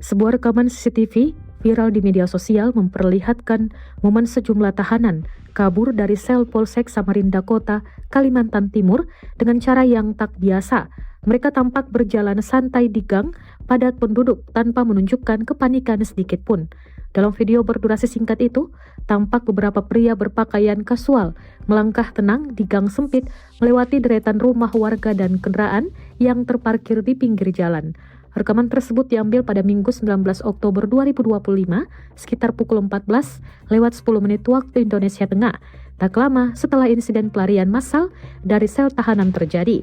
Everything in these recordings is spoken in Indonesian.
Sebuah rekaman CCTV viral di media sosial memperlihatkan momen sejumlah tahanan kabur dari sel Polsek Samarinda Kota, Kalimantan Timur dengan cara yang tak biasa. Mereka tampak berjalan santai di gang padat penduduk tanpa menunjukkan kepanikan sedikit pun. Dalam video berdurasi singkat itu, tampak beberapa pria berpakaian kasual melangkah tenang di gang sempit melewati deretan rumah warga dan kendaraan yang terparkir di pinggir jalan. Rekaman tersebut diambil pada Minggu 19 Oktober 2025 sekitar pukul 14:10 waktu Indonesia Tengah, tak lama setelah insiden pelarian massal dari sel tahanan terjadi.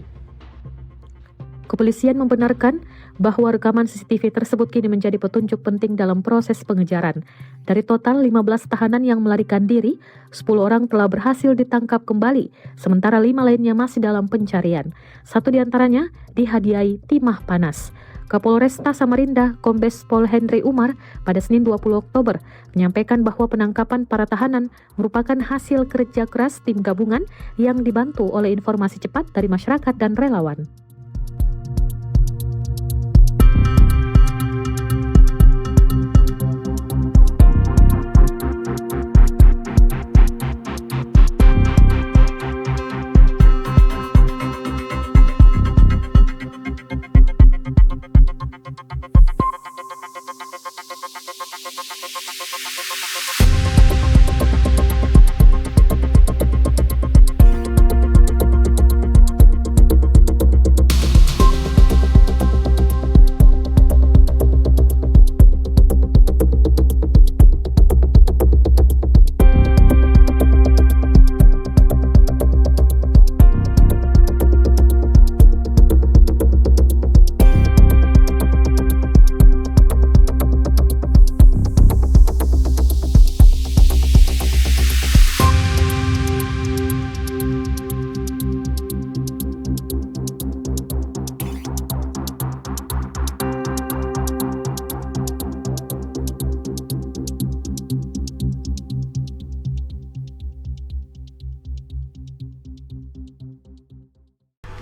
Kepolisian membenarkan bahwa rekaman CCTV tersebut kini menjadi petunjuk penting dalam proses pengejaran. Dari total 15 tahanan yang melarikan diri, 10 orang telah berhasil ditangkap kembali, sementara 5 lainnya masih dalam pencarian. Satu di antaranya dihadiahi timah panas. Kapolresta Samarinda, Kombes Pol Henry Umar, pada Senin 20 Oktober menyampaikan bahwa penangkapan para tahanan merupakan hasil kerja keras tim gabungan yang dibantu oleh informasi cepat dari masyarakat dan relawan.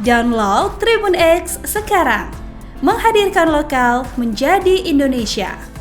Download Tribun X sekarang, menghadirkan lokal menjadi Indonesia.